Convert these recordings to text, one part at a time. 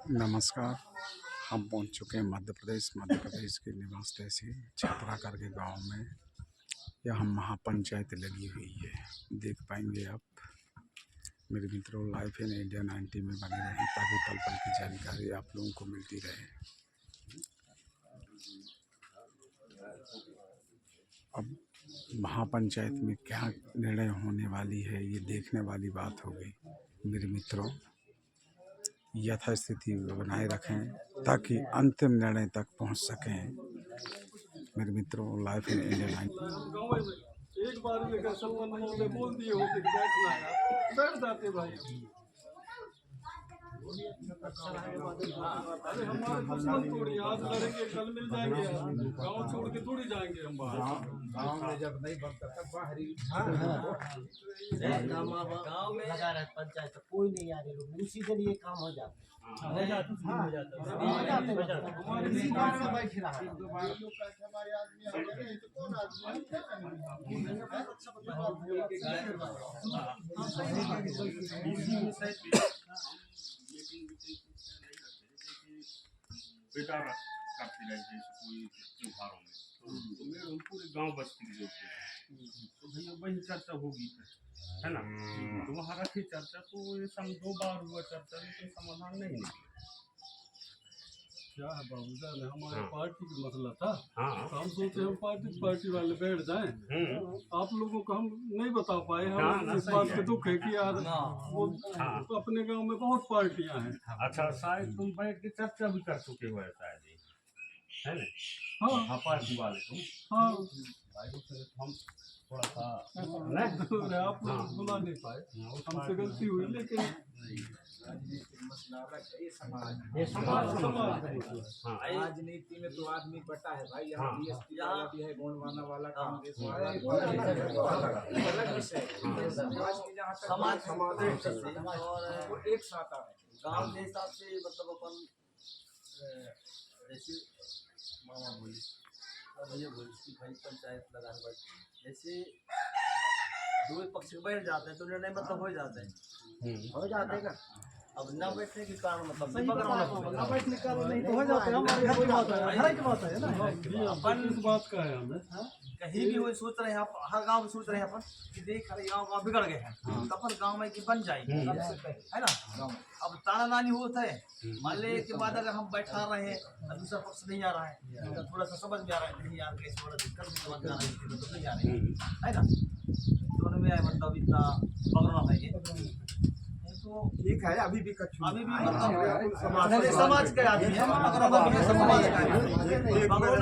नमस्कार। हम पहुंच चुके हैं मध्य प्रदेश के निवास तहसील छपरा करके गांव में। यह महापंचायत लगी हुई है, देख पाएंगे आप। मेरे मित्रों, लाइफ इन इंडिया 90 में बने रहें ताकि पल पल की जानकारी आप लोगों को मिलती रहे। अब महापंचायत में क्या निर्णय होने वाली है, ये देखने वाली बात होगी। मेरे मित्रों, यथास्थिति बनाए रखें ताकि अंतिम निर्णय तक पहुंच सकें। मेरे मित्रों, लाइफ इन इंडिया एक बार लेकर सलमान बोल दिए होते कि बैठना है, बैठ जाते भाई। अरे हमारे दुश्मन थोड़ी आज लड़ेंगे, कल मिल जाएंगे। गांव छोड़ के थोड़ी जाएंगे हम बाहर। गांव में जब नहीं बनता तब बाहरी गांव में लगा रहे पंचायत तो कोई नहीं आ रही, लोग उसी के लिए काम हो जाता है। इसी बार में बैठ रहा है। हमारे आदमी आ गए तो कौन बेटा काफी रहते हैं कोई त्योहारों में, तो मेरे पूरे गांव बस्ती के जोड़ते हैं, तो भैया वही चर्चा होगी है ना। तो वहाँ रखी चर्चा, तो ये सब 2 बार हुआ चर्चा में कोई समाधान नहीं निकला। क्या है बाबूजान, हमारे पार्टी का मसला था। हाँ, हम सोचे हम पार्टी वाले बैठ जाएं। आप लोगों को हम नहीं बता पाए। हम इस बात का दुख है कि यार वो अपने गांव में बहुत पार्टियां हैं। अच्छा, शायद तुम बैठ के चर्चा भी कर चुके हो शायद, है ना। हाँ पार्टी वाले तुम। हाँ, हम थोड़ा सा आप लोग बुला नहीं पाए, हमसे गलती हुई। लेकिन राजनीति में तो आदमी बटा है भाई। यहाँ बीएसपी वाला भी है, गोंडवाना वाला, कांग्रेस वाला, अलग विषय। समाज और एक साथ आ रहे गांव के हिसाब से मतलब अपन जैसे मामा बोली भैया बोली कि भाई पंचायत लगाने पर जैसे 2 पक्ष बैठ जाते हैं तो निर्णय मतलब हो जाते हैं, हो जाते हैं ना। अब न बैठने के कारण मतलब न बैठने के कारण नहीं तो हो जाते हैं। हमारे घर की बात है, घर की बात है ना। अपन इस बात का है हमें कहीं भी वही सोच रहे हैं, हर गांव में सोच रहे हैं अपन कि देख अरे गांव बिगड़ गए हैं, तो अपन गांव में की बन जाएगी, है ना। अब ताना नानी होता है, मान ले के बाद अगर हम बैठा रहे हैं और दूसरा पक्ष नहीं आ रहा है, तो थोड़ा सा समझ में आ रहा है नहीं यार कैसे थोड़ा दिक्कत भी समझ में आ रही है, तो नहीं आ रही है ना। दोनों में मतलब इतना पकड़ना है तो ठीक है। अभी भी अभी भी मतलब समाज का आदमी है, समाज का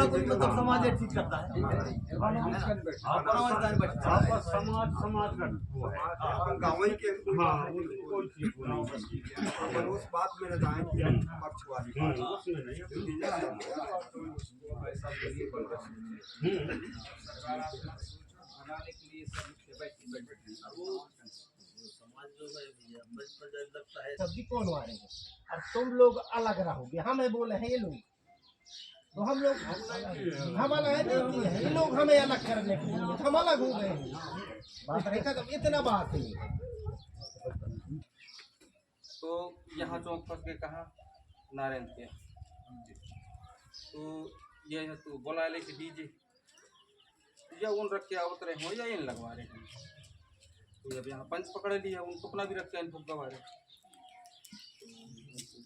कोई मतलब समाज ठीक करता है। समाज का वो है, गाँव ही के कोई चीज उस बात में न जाए कि पक्ष वाली उसमें नहीं। बनाने के लिए लगता है सब्जी कौन मारेंगे। अब तुम लोग अलग रहोगे, हमें बोले हैं ये लोग, तो हम लोग हम अलग नहीं किए हैं, ये लोग हमें अलग करने के लिए हम अलग हो गए हैं। बात है खत्म, इतना बात है। तो यहाँ चौक फंस के कहा नारायण के, तो ये है तो बोला ले कि डीजे या उन रख के आवत रहे हो या इन लगवा रहे हैं। तो अब यहाँ पंच पकड़ लिया, उनको अपना भी रख के इनको गवा रहे।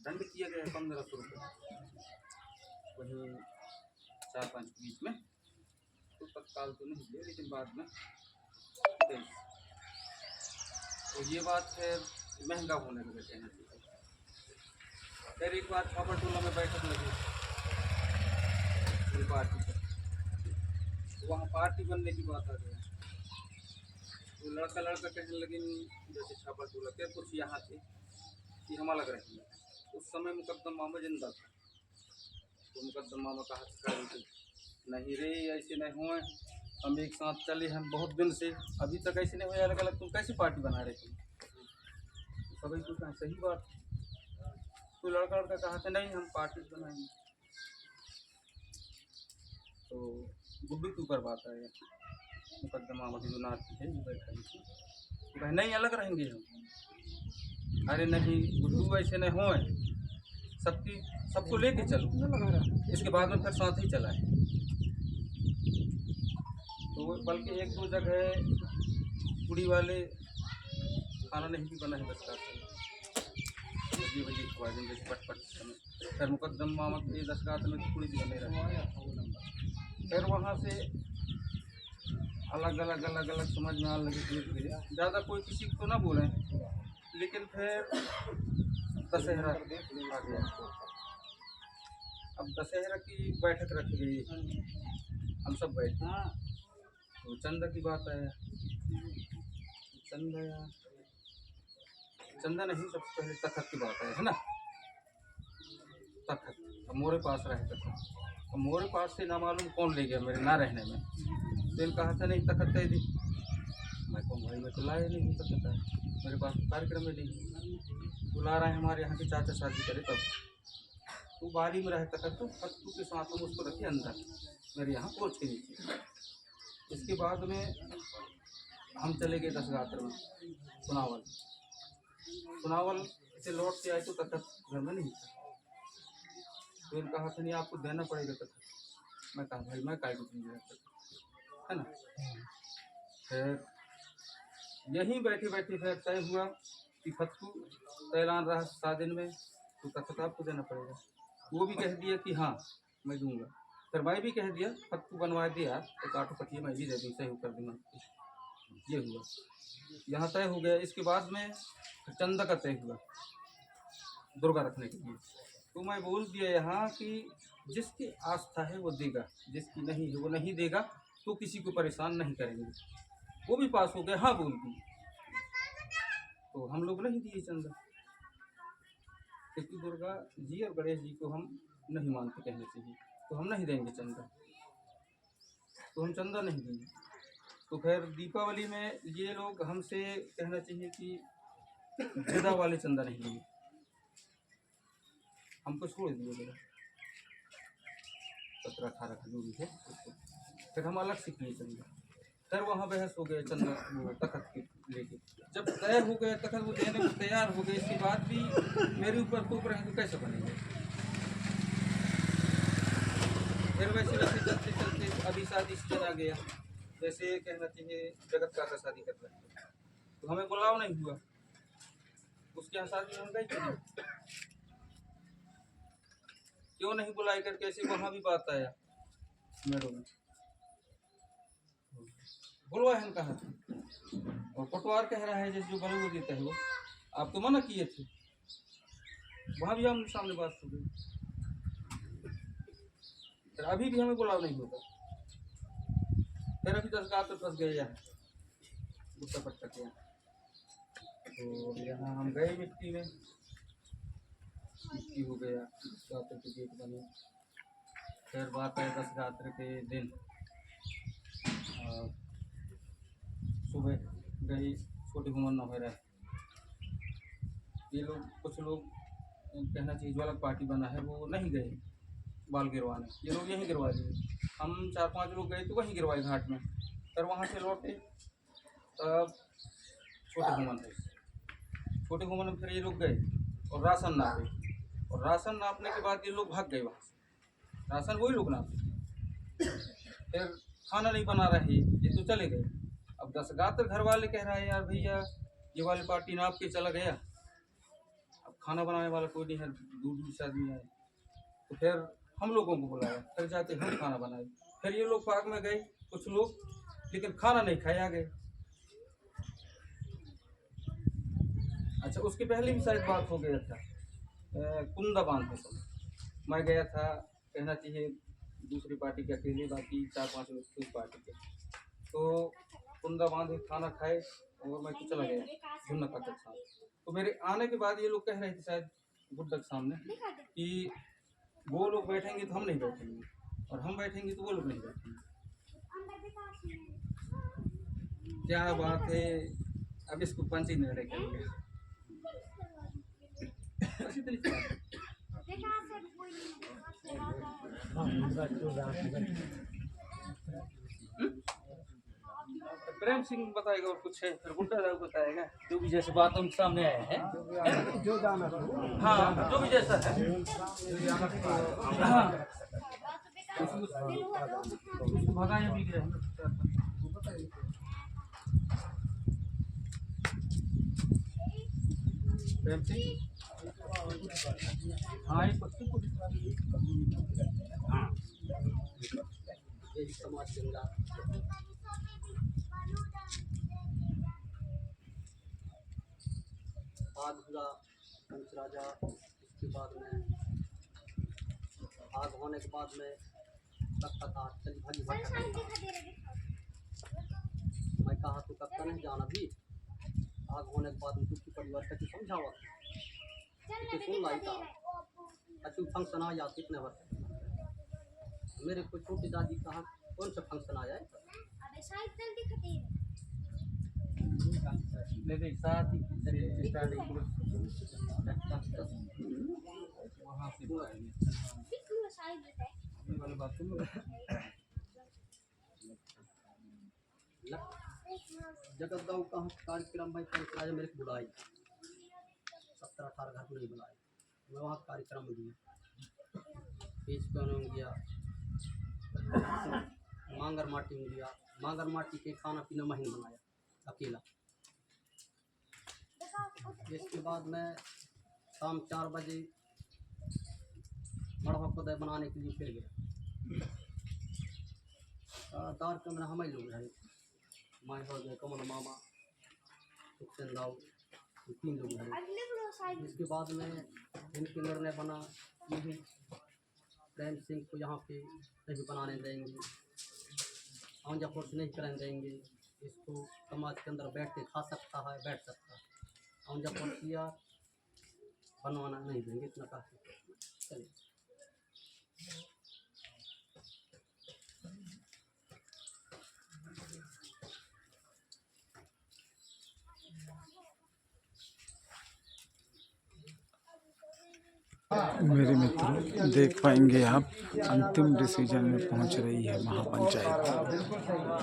दंड किया गया है 1500 रुपये, वही 4-5 के बीच में। तो तत्काल तो नहीं दिए, लेकिन बाद में 23। तो ये बात है महंगा होने लगे कहने से। फिर एक बार छापर टोला में बैठक लगी पार्टी पर, तो वहाँ पार्टी बनने की बात आ गई। तो लड़का कहने लगे जैसे छापर टोला के कुछ यहाँ थे कि हम अलग रहेंगे। उस समय मुकद्दम मामा जिंदा था, तो मुकद्दम मामा का हाथ खड़े थे, नहीं रे ऐसे नहीं हुए, हम एक साथ चले हैं बहुत दिन से, अभी तक ऐसे नहीं हुए अलग अलग, तुम कैसे पार्टी बना रहे थे। सभी कुछ कहा सही बात। तो लड़का कहा था नहीं हम पार्टी बनाएंगे। तो गुड्डू के ऊपर बात आया, मुकदमा की जो नाथ थे जो बैठा थी, तो कहे नहीं अलग रहेंगे हम। अरे नहीं गुड्डू ऐसे नहीं हो, सबको लेके चलो, इसके बाद में फिर साथ ही चला है। तो बल्कि एक दो जगह कुड़ी वाले खाना नहीं भी बना है बस बजी बजी खवा देंगे पट समय, फिर मुकदमा मत ये 10 रात में कुड़ी भी बने रहे। फिर वहाँ से अलग अलग समझ में आने लगे धीरे धीरे, ज़्यादा कोई किसी को ना बोले। लेकिन फिर दशहरा आ गया। अब दशहरा की बैठक रखी गई, हम सब बैठे, तो चंदा की बात आया। चंदा नहीं, सबसे पहले तखत की बात है ना। तखत अब मोरे पास रहे तखत, अब मोरे पास से ना मालूम कौन ले गया मेरे ना रहने में। तो इन कहा था नहीं तखत दे दी। मैं कहूँ भाई मैं तो लाया नहीं तखत है, मेरे पास कार्यक्रम में नहीं। बुला रहे हैं हमारे यहाँ के चाचा शादी करे तब, तो बारी में रहे तखत, तो कत्तू के साथ हम उसको रखे अंदर मेरे यहाँ पोछ के नीचे। इसके बाद में हम चले गए 10 रात में सुनावल से लौट के आए तो तखत घर में नहीं था। तो इनका कहा था नहीं आपको देना पड़ेगा तखत। मैं कहा भाई मैं काय को नहीं देना है ना। फिर यहीं बैठे बैठे फिर तय हुआ कि फतकू तैलान रहा 7 दिन में, तो तखत आपको देना पड़ेगा। वो भी कह दिया कि हाँ मैं दूंगा। फिर भाई भी कह दिया फतकू बनवा दिया तो काटो पटिए मैं भी दे दूँ, सही कर दूँगा। ये हुआ, यहाँ तय हो गया। इसके बाद में चंदा का तय हुआ दुर्गा रखने के लिए। तो मैं बोल दिया यहाँ कि जिसकी आस्था है वो देगा, जिसकी नहीं है वो नहीं देगा, तो किसी को परेशान नहीं करेंगे। वो भी पास हो गया, हाँ बोल दी। तो हम लोग नहीं दिए चंदा, क्योंकि दुर्गा जी और गणेश जी को हम नहीं मानते कहने से ही, तो हम नहीं देंगे चंदा। तो हम चंदा नहीं देंगे। तो फिर दीपावली में ये लोग हमसे कहना चाहिए कि विदा वाले चंदा नहीं लिए, हमको छोड़ दिए जरा 17-18 का जो भी है उसको। फिर हम अलग से किए चंदा। फिर वहाँ बहस हो गया चंदा वो तखत के लेके। जब तय हो गया तखत वो देने को तैयार हो गए, इसके बाद भी मेरे ऊपर टूक रहे तो कैसे बनेंगे। फिर वैसे वैसे चलते चलते अभी शादी सीजन आ गया, जैसे कहना चाहिए जगत का शादी कर रहे हैं, तो हमें बुलाव नहीं हुआ। उसके यहाँ शादी में हम गए क्यों नहीं बुलाई कर, कैसे वहाँ भी बात आया मेरे में बुलवाए हम कहा था। और पटवार कह रहा है जैसे जो बलू देता है वो आप तो मना किए थे, वहाँ भी हम सामने बात हो गई। फिर अभी भी हमें बुलाव नहीं होगा। फिर अभी 10 गाँव तो फंस गए यहाँ गुस्सा पट्टा के यहाँ। तो यहाँ हम गए मिट्टी में, मिट्टी हो गया, रात्र के गेट बने। फिर बात है 10 रात्र के दिन सुबह गई छोटी घुमन न हो रहा है। ये लोग कुछ लोग कहना चाहिए जो अलग पार्टी बना है वो नहीं गए बाल गिरवाने, ये लोग यहीं गिरवा दिए। हम 4-5 लोग गए तो वहीं गिरवाए घाट में। फिर वहाँ से लौटे तब छोटे घुमन है, छोटे घुमन में फिर ये लोग गए और राशन नापे, और राशन नापने के बाद ये लोग भाग गए वहाँ से। राशन वही लोग नापे, फिर खाना नहीं बना रहे ये तो चले गए। अब 10 गात्र घर वाले कह रहा है यार भैया ये वाली पार्टी नाप के चला गया, अब खाना बनाने वाला कोई नहीं है, दूर से आदमी आए। तो फिर हम लोगों को बुलाया, फिर जाते हम खाना बनाए। फिर ये लोग पार्क में गए कुछ लोग, लेकिन खाना नहीं खाया गए। अच्छा उसके पहले भी शायद बात हो गया था कुंदा बांध के समय मैं गया था, कहना चाहिए दूसरी पार्टी के अकेले, बाकी 4-5 लोग थे उस पार्टी के। तो कुंदा बांध के खाना खाए और मैं तो चला गया झुन्ना का साथ। तो मेरे आने के बाद ये लोग कह रहे थे शायद गुड्डा के सामने कि वो लोग बैठेंगे तो हम नहीं बैठेंगे, और हम बैठेंगे तो वो लोग नहीं बैठेंगे। क्या बात है, अब इसको पंच ही निर्णय करेंगे। इसी तरीके से प्रेम सिंह बताएगा और कुछ है, फिर गुड्डा साहब बताएगा जो भी जैसे बात उनके सामने आए हैं, जो जाना हाँ जो भी जैसा है। हाँ उसको भगाया भी गया प्रेम सिंह। हाँ एक बच्चे को हाँ समाज चंगा आग हुआ पंच राजा। इसके बाद में आग होने के बाद में चली भागी मैं कहा तो कब नहीं जाना भी। आग होने के बाद में दुखी परिवार का समझावा सुन लाई था अच्छी फंक्शन आ जाती इतने वर्ष मेरे को छोटी दादी कहा कौन सा फंक्शन आया है शादी वहाँ से वाली बात सुन जगतदाऊ का कार्यक्रम में पंचायत मेरे को बुलाई 17-18 घर को नहीं बुलाए। मैं वहाँ कार्यक्रम में गया पेज पे गया मांगर माटी में गया। मांगर माटी के खाना पीना महीन बनाया अकेला। इसके बाद मैं शाम 4 बजे मड़वा खुदाई बनाने के लिए फिर गया। दार कमरा हम ही लोग रहे माए हो गए कमल मामा दाऊ 3 लोग रहे। इसके बाद में इनके निर्णय बना कि प्रेम सिंह को यहाँ पे नहीं बनाने देंगे, आंजा फोर्स नहीं करने देंगे। इसको समाज के अंदर बैठ के खा सकता है, बैठ सकता है। आंजा फोर्स किया बनवाना नहीं देंगे, इतना काफी। चलिए मेरे मित्रों देख पाएंगे आप अंतिम डिसीजन में पहुंच रही है महापंचायत।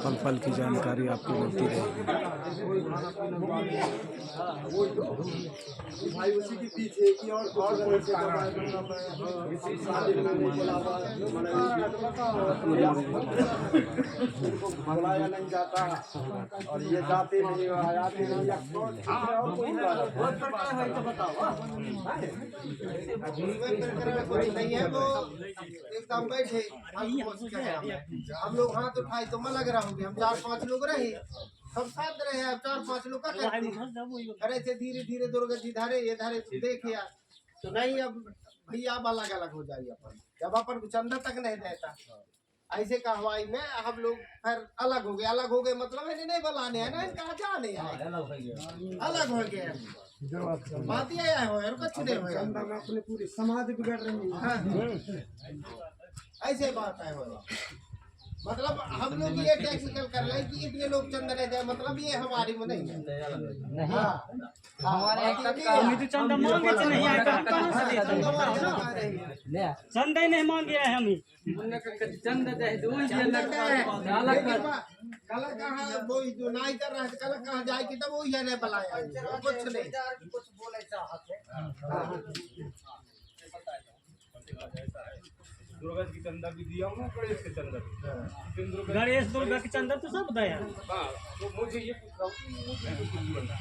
पल पल की जानकारी आपको मिलती रहेगी। भाई उसी के पीछे की और मंगलाया नहीं जाता और ये जाते नहीं आते नहीं है वो एकदम बैठे। हम लोग हाथ उठाए तो मैं लग रहा हूँ हम 4-5 लोग रहे सब साथ रहे हैं। 4-5 लोग का अरे थे धीरे धीरे दुर्गति धारे ये धारे देखे यार तो नहीं अब भैया अब अलग अलग हो जाइए अपन जब अपन कुछ अंदर तक नहीं देता ऐसे का हवाई में हम लोग फिर अलग हो गए मतलब इन्हें नहीं बुलाने है ना इनका जाने अलग हो गए बात ये आया हो यार कुछ नहीं हो अपने पूरी समाज बिगड़ रही है। ऐसे बात है हो मतलब हम लोग ये टेक्निकल कर रहे हैं कि इतने लोग चंदा रह जाए मतलब ये हमारी में नहीं है। हमारे तो चंदा मांगे नहीं आए कहां से दे चंदा नहीं मांगे है हम चंदा दे दो अलग कल कहाँ वो जो नहीं कर रहा है कल कहाँ जाए कि तब वो ये नहीं बुलाया कुछ नहीं कुछ बोले दुर्गा की चंदा भी दिया हूँ गणेश के चंदा गणेश दुर्गा के चंदा तो सब दया। हाँ तो मुझे ये पूछ रहा हूँ कि मुझे कुछ बनना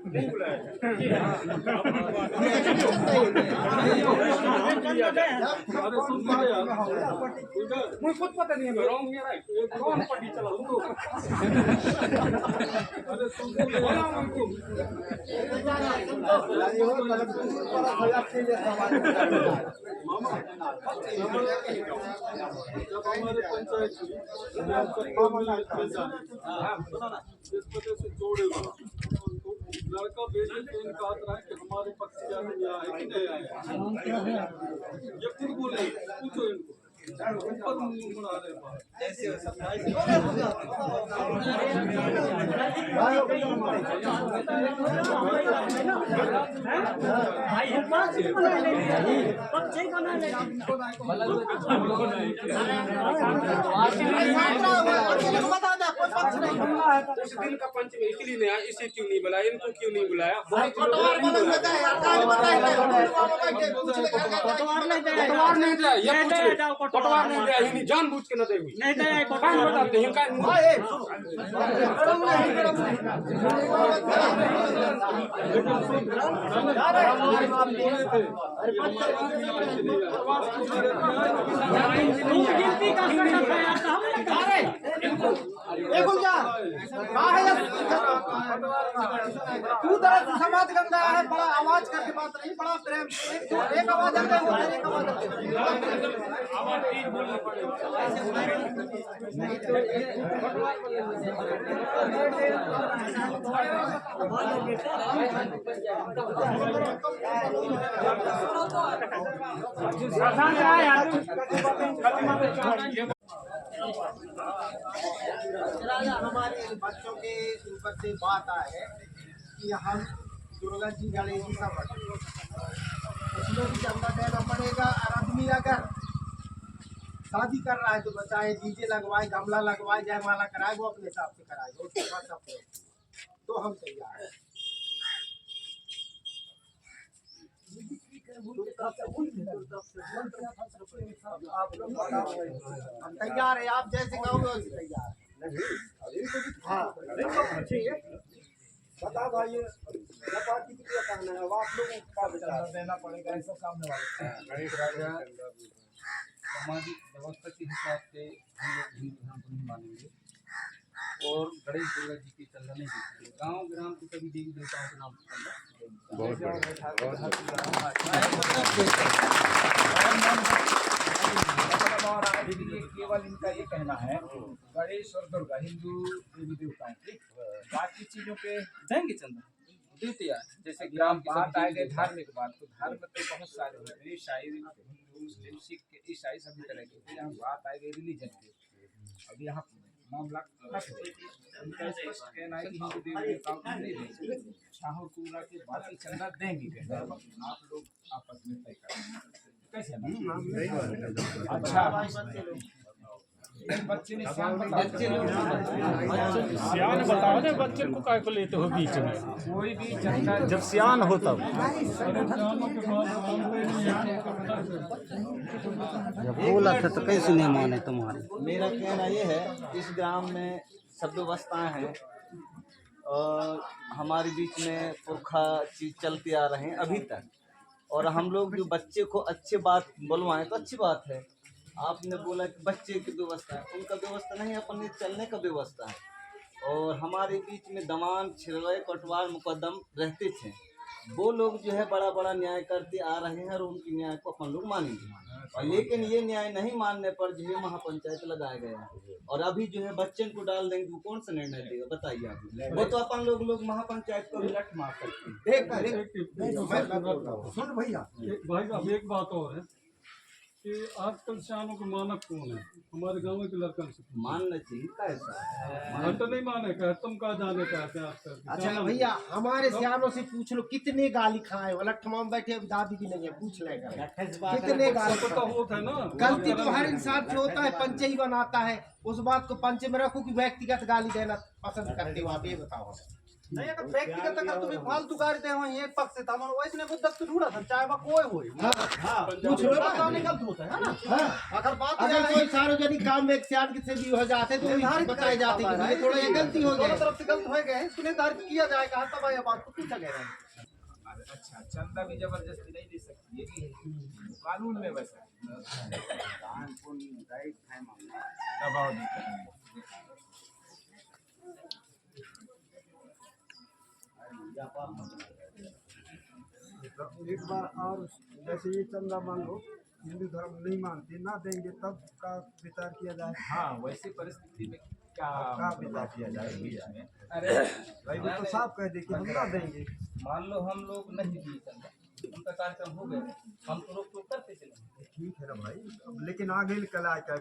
नहीं बुलाया मुझे खुद पता नहीं है रॉन्ग मेरा कौन पट्टी चला लूँ अरे मामा जब हमारे पंचायत जिस वजह से जोड़ेगा लड़का बेटे को इनका रहा है कि हमारे पक्ष जाने में आए कि नहीं आए ये खुद बोले पूछो इनको ऊपर मुड़ा रहे बना है, कोई पक्ष नहीं है। उस दिन का पंच में इसलिए नहीं आया, इसे क्यों नहीं बुलाया, इनको क्यों नहीं बुलाया, बहुत लोगों पटवार ने नहीं वाला बुलाया। लगा है यार, काज बताए थे, वहाँ बैठे पूछ ले क्या कहता है। पटवार नहीं दे पटवार नहीं दिया, ये नहीं पूछ दे ले, जाओ पटवार नहीं दिया, ही जानबूझ के न दे हुई। नहीं दे काहे पटवार बताते हैं, काहे गिनती का स्टेटस है यार, हम नहीं कर रहे। देखो क्या कहाँ है तू दर्द समाज गंदा है, बड़ा आवाज करके बात नहीं, बड़ा प्रेम एक आवाज है, एक आवाज हमारे बच्चों के ऊपर से बात आए है कि हम दुर्गा जी गणेश जी सब उसमें भी चंदा देना पड़ेगा। और आदमी अगर शादी कर रहा है तो बचाए डीजे लगवाए, गमला लगवाए, जयमाला कराए, वो अपने हिसाब से कराएगा, उसके बाद सब तो हम तैयार हैं। आप लोग बताओ, हम तैयार है, आप जैसे कहोगे वैसे तैयार है। हाँ बता भाई, पार्टी के लिए कहना है, अब आप लोगों का विचार देना पड़ेगा, ऐसा सामने वाले गणेश राजा सामाजिक व्यवस्था के हिसाब से हम लोग हिंदू धर्म को नहीं मानेंगे और गणेश दुर्गा जी की चंदा नहीं देखेंगे। गाँव ग्राम के सभी देवी देवताओं के नाम से चंदा केवल इनका ये कहना है गणेश और दुर्गा हिंदू देवी देवताओं की, बाकी चीजों पे देंगे चंदा देते यार, जैसे ग्राम बात आ गई धार्मिक बात, तो धर्म तो बहुत सारे होते हैं, ईसाई, हिंदू, मुस्लिम, सिख, ईसाई सभी तरह के होते हैं। यहाँ बात आ गई रिलीजन की, अब यहाँ मामला उनका स्पष्ट कहना है कि हिंदू देवी देवताओं को नहीं देंगे, शाहू पूरा के बाकी चंदा देंगे, आप लोग आपस में तय करें कैसे ना। अच्छा बच्चे ने सियान बताओ ना, बच्चे को काय को लेते हो बीच में, कोई भी चंदा जब सियान हो तब बोला था तो कैसे नहीं माने तुम्हारे। मेरा कहना ये है, इस ग्राम में सब व्यवस्थाएं हैं और हमारे बीच में पुरखा चीज चलते आ रहे हैं अभी तक, और हम लोग जो बच्चे को अच्छी बात बुलवाएं तो अच्छी बात है। आपने बोला कि बच्चे की व्यवस्था है, उनका व्यवस्था नहीं, अपने चलने का व्यवस्था है। और हमारे बीच में दमान, छिड़वे, कटवार, मुकदम रहते थे, वो लोग जो है बड़ा बड़ा न्याय करते आ रहे हैं और उनकी न्याय को अपन लोग मानेंगे। और लेकिन ये न्याय नहीं मानने पर जो है महापंचायत लगाया गया है, और अभी जो है बच्चन को डाल देंगे, वो कौन सा निर्णय देगा बताइए आप। वो तो अपन लोग महापंचायत को भी लठ मार सकते हैं। सुन भैया, भाई साहब एक बात और है कि आजकल सियानों के मानक कौन है, हमारे गाँव के लड़कन से मानना चाहिए कैसा हम तो नहीं माने का, तुम कहा जाने का है आजकल। अच्छा भैया हमारे सियानों से पूछ लो कितने गाली खाए, वाला ठमाम बैठे दादी भी नहीं है, पूछ लेगा कितने गाली तो होता है ना, गलती तो हर इंसान से होता है, पंच ही बनाता है। उस बात को पंच में रखो कि व्यक्तिगत गाली देना पसंद करते हो आप, ये बताओ। नहीं अगर व्यक्तिगत अगर तुम्हें फालतू गाली दे हो ये पक्ष से था वैसे मुद्दा तो ढूंढा था, चाहे वह कोई हो पूछ लो ना, गलत होता है ना। अगर बात अगर कोई सार्वजनिक काम में एक सियान से भी हो जाते तो बताए जाते कि ये थोड़ा ये गलती हो गई, तरफ से गलत हो गए, निर्धारित किया जाएगा तब यह बात को पूछा गया। अच्छा चंदा भी जबरदस्ती नहीं दे सकती है कि कानून में वैसा दबाव देते हैं। एक बार और जैसे ये चंदा मान लो हिंदू धर्म नहीं मानते, ना देंगे तब का विचार किया जाए। हाँ वैसी परिस्थिति में क्या विचार किया जाए। अरे भाई वो तो साफ कह दे कि हम ना देंगे। मान लो हम लोग नहीं दिए चंदा, उनका कार्यक्रम हो गया, हम तो रोक टोक करते चले। ठीक है ना भाई, लेकिन आगे निकल आए क्या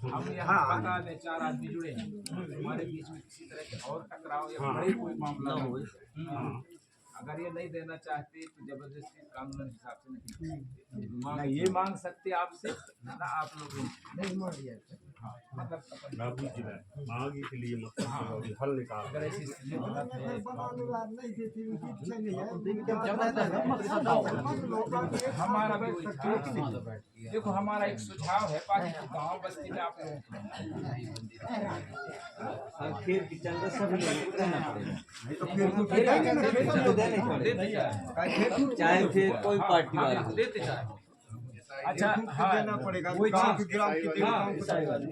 हम यहाँ बता दें 4 आदमी जुड़े हैं, हमारे बीच में किसी तरह के और टकराव या बड़े कोई मामला हो, अगर ये नहीं देना चाहते तो जबरदस्ती कानून हिसाब से नहीं ये मांग सकते आपसे ना, आप लोग नहीं मांग राबड़ी जिला है आगे के लिए मतलब अभी हल निकाल अगर ऐसी स्थिति गलत है नहीं देती उनकी इच्छा नहीं है हमारा देखो हमारा एक सुझाव है बाकी गाँव बस्ती में आप फिर किचन का सब देना पड़ेगा चाहे फिर कोई पार्टी वाला हो। देते चाहे अच्छा हाँ देना पड़ेगा गांव के ग्राम की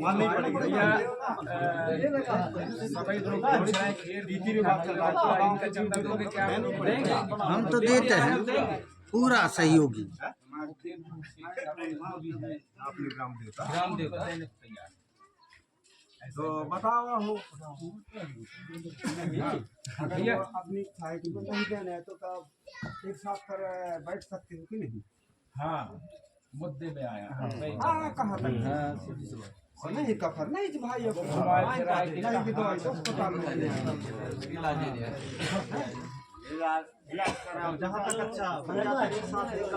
माननी पड़ेगा सभी लोग पूछ रहे हैं कि रीति रिवाज चल रहा है इनका चंदा दोगे क्या देंगे हम तो देते हैं पूरा सहयोगी। आपने ग्राम देवता ग्राम देवता देने को तैयार तो बताओ हो अगर वो अपनी इच्छा है कि वो नहीं देना है तो कब एक साथ कर बैठ सकते हो कि नहीं? हाँ मुद्दे में आया हाँ कहाँ तक नहीं कफर नहीं जी भाई अब हमारी राय की नहीं की दवाई तो अस्पताल में जहाँ तक अच्छा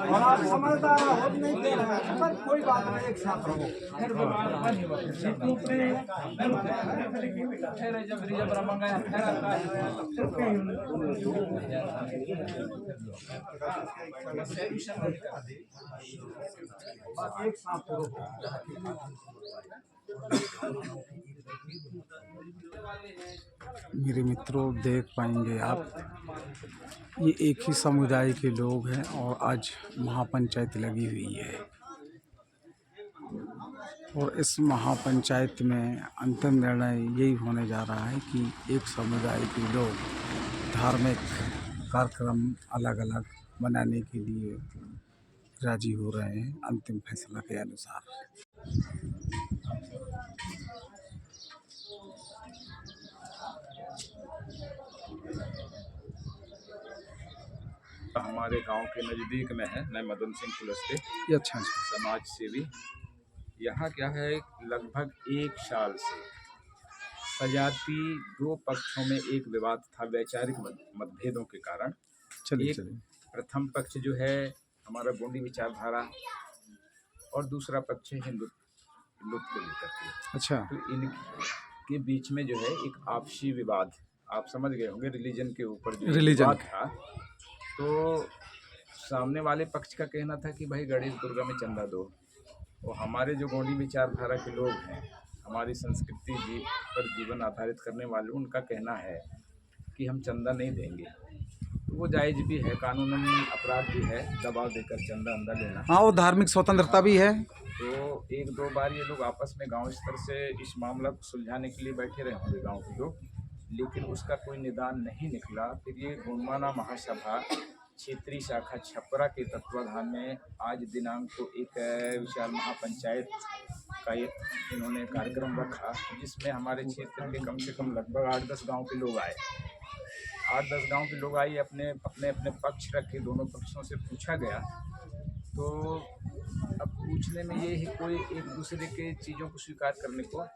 और आप समझदार हो नहीं दे रहे हैं पर कोई बात नहीं एक साथ रहो फिर जब रिजर्व मंगाया फिर आता है एक साथ रहो। मेरे मित्रों देख पाएंगे आप ये एक ही समुदाय के लोग हैं और आज महापंचायत लगी हुई है और इस महापंचायत में अंतिम निर्णय यही होने जा रहा है कि एक समुदाय के लोग धार्मिक कार्यक्रम अलग अलग बनाने के लिए राजी हो रहे हैं अंतिम फैसला के अनुसार। हमारे गांव के नज़दीक में है नए मदन सिंह पुलस्ते ये अच्छा समाज सेवी। यहाँ क्या है लगभग एक साल से सजाती दो पक्षों में एक विवाद था वैचारिक मतभेदों के कारण। चलिए प्रथम पक्ष जो है हमारा गोंडी विचारधारा और दूसरा पक्ष है हिंदुत्व को लेकर के। अच्छा तो इनके बीच में जो है एक आपसी विवाद आप समझ गए होंगे रिलीजन के ऊपर जो विवाद था। तो सामने वाले पक्ष का कहना था कि भाई गणेश दुर्गा में चंदा दो और हमारे जो गोंडी विचारधारा के लोग हैं हमारी संस्कृति पर जीवन आधारित करने वाले उनका कहना है कि हम चंदा नहीं देंगे। तो वो जायज़ भी है कानूनन अपराध भी है दबाव देकर चंदा अंदर लेना। हाँ वो धार्मिक स्वतंत्रता भी है। तो एक दो बार ये लोग आपस में गांव स्तर से इस मामला को सुलझाने के लिए बैठे रहे होंगे गांव के लोग लेकिन उसका कोई निदान नहीं निकला। फिर ये गोंडवाना महासभा क्षेत्रीय शाखा छपरा के तत्वाधान में आज दिनांक को एक विशाल महापंचायत का इन्होंने कार्यक्रम रखा जिसमें हमारे क्षेत्र के कम से कम लगभग 8-10 गांव के लोग आए। 8-10 गांव के लोग आए अपने अपने पक्ष रखे दोनों पक्षों से पूछा गया। तो अब पूछने में ये है कोई एक दूसरे के चीज़ों को स्वीकार करने को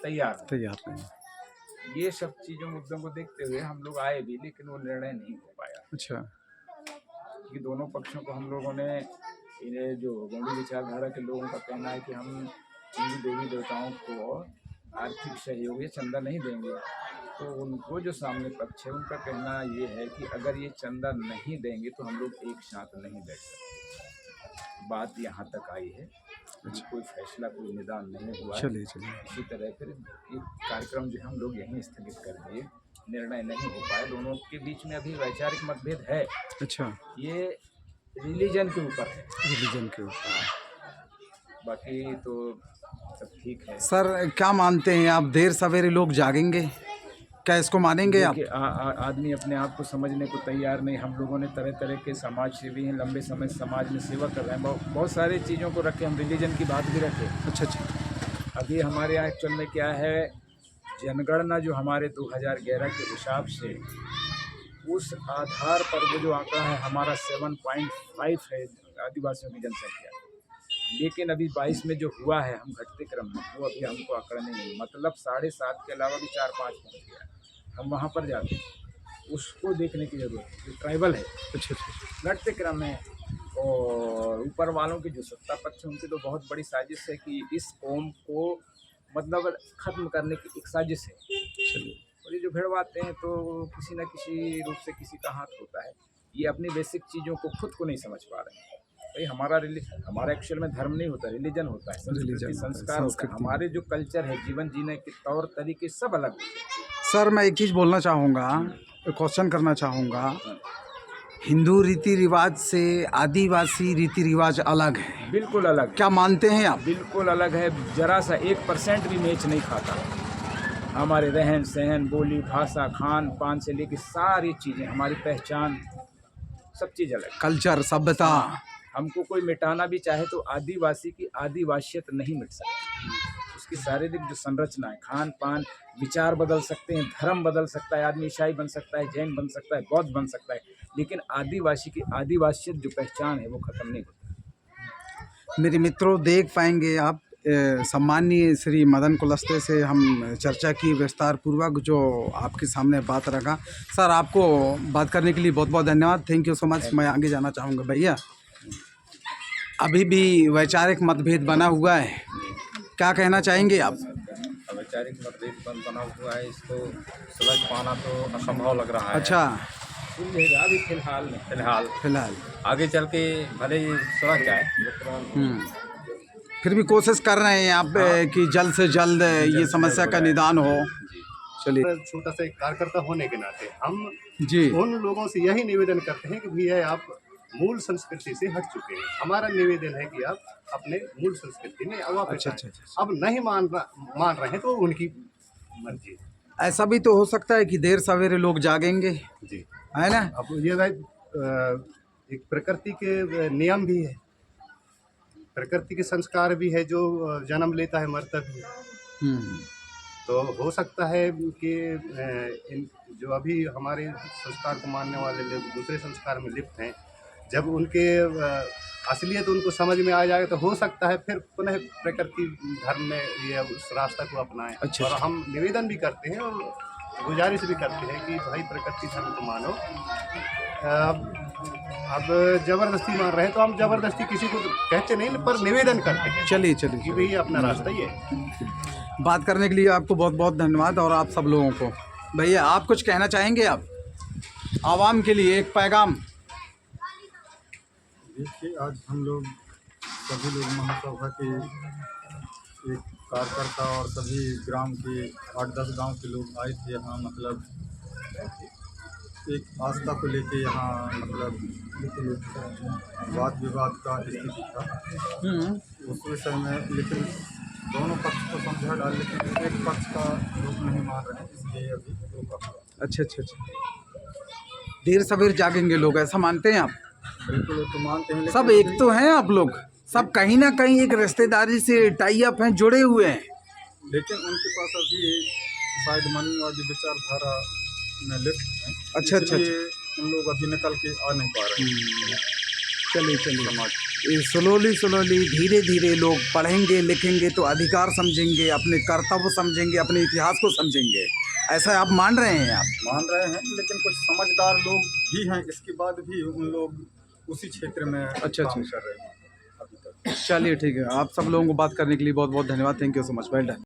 तैयार नहीं। ये सब चीज़ों मुद्दों को देखते हुए हम लोग आए भी लेकिन वो निर्णय नहीं हो पाया। अच्छा कि दोनों पक्षों को हम लोगों ने इन्हें जो गोंडी विचारधारा के लोगों का कहना है कि हम हिंदू देवी देवताओं को आर्थिक सहयोग या चंदा नहीं देंगे। तो उनको जो सामने पक्ष है उनका कहना ये है कि अगर ये चंदा नहीं देंगे तो हम लोग एक साथ नहीं बैठ सकते। बात यहाँ तक आई है कोई फैसला कोई निदान नहीं हुआ। चलिए इसी तरह फिर एक कार्यक्रम जो हम लोग यहीं स्थगित कर दिए निर्णय नहीं हो पाए। दोनों के बीच में अभी वैचारिक मतभेद है। अच्छा ये रिलीजन के ऊपर है। रिलीजन के ऊपर बाकी तो सब ठीक है। सर क्या मानते हैं आप देर सवेरे लोग जागेंगे क्या इसको मानेंगे आप? आदमी अपने आप को समझने को तैयार नहीं। हम लोगों ने तरह तरह के समाज सेवी हैं लंबे समय समाज में सेवा कर रहे हैं बहुत सारी चीज़ों को रखे हम रिलीजन की बात भी रखें। अच्छा अभी हमारे यहाँ एक्चुअल में क्या है जनगणना जो हमारे 2011 के हिसाब से उस आधार पर वो जो आंकड़ा है हमारा 7.5 है आदिवासियों की जनसंख्या। लेकिन अभी 22 में जो हुआ है हम घटते क्रम में वो अभी हमको आंकड़ा नहीं मतलब 7.5 के अलावा भी 4-5 पहुँच गया। हम वहाँ पर जाते हैं उसको देखने की जरूरत है जो ट्राइबल है। अच्छा घटते क्रम में और ऊपर वालों की जो सत्ता पक्ष है उनकी तो बहुत बड़ी साजिश है कि इस कौम को मतलब खत्म करने की एक साजिश है। और ये जो भिड़वाते हैं तो किसी न किसी रूप से किसी का हाथ होता है। ये अपनी बेसिक चीज़ों को खुद को नहीं समझ पा रहे हैं। भाई हमारा एक्चुअल में धर्म नहीं होता, रिलीजन होता है, संस्कृति संस्कार होता है। हमारे जो कल्चर है, जीवन जीने के तौर तरीके सब अलग होते हैं। सर मैं एक चीज़ बोलना चाहूँगा, क्वेश्चन करना चाहूँगा, हिंदू रीति रिवाज से आदिवासी रीति रिवाज अलग है? बिल्कुल अलग। क्या मानते हैं आप? बिल्कुल अलग है, जरा सा 1% भी मैच नहीं खाता। हमारे रहन सहन, बोली भाषा, खान पान से लेकर सारी चीज़ें, हमारी पहचान, सब चीज़ अलग। कल्चर, सभ्यता, हमको कोई मिटाना भी चाहे तो आदिवासी की आदिवासियत नहीं मिट सकती। उसकी शारीरिक जो संरचना है, खान पान, विचार बदल सकते हैं, धर्म बदल सकता है, आदमी ईसाई बन सकता है, जैन बन सकता है, बौद्ध बन सकता है, लेकिन आदिवासी की आदिवासियत जो पहचान है वो खत्म नहीं होती। मेरे मित्रों देख पाएंगे आप, सम्माननीय श्री मदन कुलस्ते से हम चर्चा की विस्तार पूर्वक, जो आपके सामने बात रखा। सर आपको बात करने के लिए बहुत बहुत धन्यवाद, थैंक यू सो मच। मैं आगे जाना चाहूँगा। भैया अभी भी वैचारिक मतभेद बना हुआ है, क्या कहना चाहेंगे आप? वैचारिक मतभेद बना हुआ है, इसको सुलझ पाना तो असंभव लग रहा है। अच्छा, अभी फिलहाल आगे चल के भले ही सुलझ जाए। फिर भी कोशिश कर रहे हैं आप कि जल्द से जल्द ये समस्या का निदान हो। चलिए, छोटा सा एक कार्यकर्ता होने के नाते हम जी उन लोगों से यही निवेदन करते हैं कि भैया आप मूल संस्कृति से हट चुके हैं। हमारा निवेदन है कि आप अपने मूल संस्कृति में वापस आएं। अब नहीं मान रहे हैं तो उनकी मर्जी। ऐसा भी तो हो सकता है कि देर सवेरे लोग जागेंगे, जी है ना? अब ये भाई एक प्रकृति के नियम भी है, प्रकृति के संस्कार भी है, जो जन्म लेता है मरता भी है। तो हो सकता है कि जो अभी हमारे संस्कार को मानने वाले लोग दूसरे संस्कार में लिप्त हैं, जब उनके असलियत उनको समझ में आ जाएगा तो हो सकता है फिर पुनः प्रकृति धर्म में ये उस रास्ता को अपनाएं। अच्छा। और हम निवेदन भी करते हैं और गुजारिश भी करते हैं कि भाई प्रकृति धर्म को मानो। अब जबरदस्ती मान रहे हैं तो हम जबरदस्ती किसी को कहते नहीं, पर निवेदन करते हैं। चलिए कि भाई अपना रास्ता ही है। बात करने के लिए आपको बहुत बहुत धन्यवाद, और आप सब लोगों को। भैया आप कुछ कहना चाहेंगे आप आवाम के लिए, एक पैगाम? देखिए, आज हम लोग सभी लोग महासभा के एक कार्यकर्ता और सभी ग्राम के 8-10 गांव के लोग आए थे यहाँ, मतलब एक आस्था को लेके यहाँ, मतलब वाद विवाद का स्थिति था उस विषय में, लेकिन दोनों पक्ष को समझा डाल, लेकिन एक पक्ष का लोग नहीं मान रहे हैं, इसलिए अभी रोका। अच्छा, देर सवेर जागेंगे लोग, ऐसा मानते हैं आप? बिल्कुल तो मानते हैं, सब एक तो हैं आप लोग, सब कहीं ना कहीं एक रिश्तेदारी से टाई अप हैं, जुड़े हुए हैं, लेकिन उनके पास अभी शायद मनवादी विचारधारा में लिप्त हैं। अच्छा, उन लोग अभी निकल के आ नहीं पा रहे हैं। चलिए स्लोली धीरे धीरे लोग पढ़ेंगे लिखेंगे तो अधिकार समझेंगे, अपने कर्तव्य समझेंगे, अपने इतिहास को समझेंगे, ऐसा आप मान रहे हैं? आप मान रहे हैं, लेकिन कुछ समझदार लोग भी हैं, इसके बाद भी उन लोग उसी क्षेत्र में काम कर रहे हैं अभी तक। चलिए ठीक है, आप सब लोगों को बात करने के लिए बहुत बहुत धन्यवाद, thank you so much, well done.